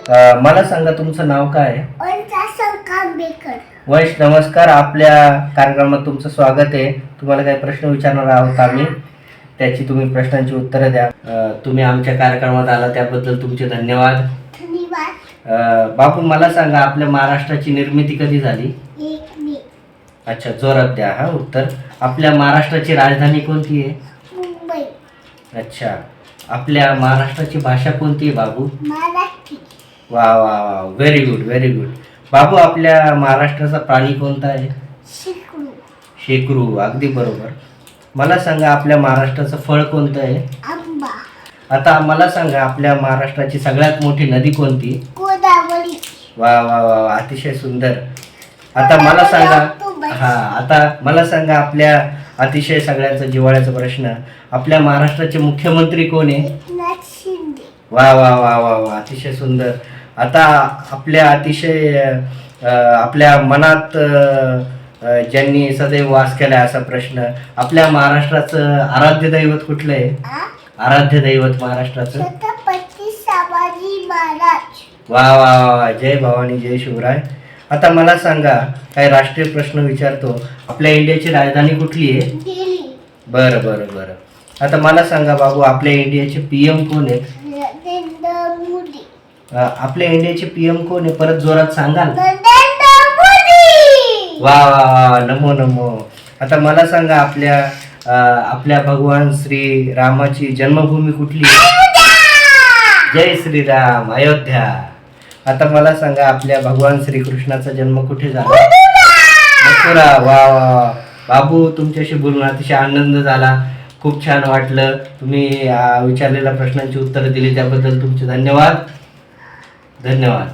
मला सांगा तुमचं नाव काय आहे? आंबेकर. वंश, नमस्कार. आपल्या कार्यक्रमात तुमचं स्वागत आहे. तुम्हाला काही प्रश्न विचारणार आहोत आम्ही, त्याची तुम्ही प्रश्नांची उत्तरं द्या. तुम्ही आमच्या कार्यक्रमात आला त्याबद्दल तुमचे धन्यवाद. धन्यवाद. बापू, मला सांगा आपल्या महाराष्ट्राची निर्मिती कधी झाली? 1 मे. अच्छा, जोरात द्या हा उत्तर. आपल्या महाराष्ट्राची राजधानी कोणती आहे? मुंबई. अच्छा, आपल्या महाराष्ट्राची भाषा कोणती आहे बाबू? मराठी. वा वा वा, व्हेरी गुड व्हेरी गुड. बाबू, आपल्या महाराष्ट्राचा प्राणी कोणता आहे? शिकरू. शेकरू, अगदी बरोबर. मला सांगा आपल्या महाराष्ट्राचं फळ कोणतं आहे? आंबा. आता मला सांगा आपल्या महाराष्ट्राची सगळ्यात मोठी नदी कोणती? गोदावरी. वा वा वा, अतिशय सुंदर. आता मला सांगा आता मला सांगा आपल्या अतिशय सगळ्यांचा जिव्हाळ्याचा प्रश्न, आपल्या महाराष्ट्राचे मुख्यमंत्री कोण आहे? एकनाथ शिंदे. वा वा वा वा वा, अतिशय सुंदर. आता आपल्या अतिशय आपल्या मनात ज्यांनी सदैव वास केला असा प्रश्न, आपल्या महाराष्ट्राचं आराध्य दैवत कुठलं आहे? आराध्य दैवत महाराष्ट्राचं? छत्रपती संभाजी महाराज. वा वा वा, जय भवानी जय शिवराय. आता मला सांगा, काही राष्ट्रीय प्रश्न विचारतो. आपल्या इंडियाची राजधानी कुठली आहे? दिल्ली. बरं बरं बरं. आता मला सांगा बाबू, आपल्या इंडियाचे पीएम कोण आहेत? नरेंद्र मोदी. आपल्या इंडियाचे पीएम कोण आहे? परत जोरात सांगाल? नरेंद्र मोदी. वा वा वा, नमो नमो. आता मला सांगा आपल्या भगवान श्री रामाची जन्मभूमी कुठली? जय श्रीराम, अयोध्या. आता मला सांगा आपल्या भगवान श्रीकृष्णाचा जन्म कुठे झाला? मथुरा. वा वा बाबू, तुमच्याशी बोलून अतिशय आनंद झाला. खूप छान वाटलं. तुम्ही विचारलेल्या प्रश्नांची उत्तरं दिली त्याबद्दल तुमचे धन्यवाद. धन्यवाद.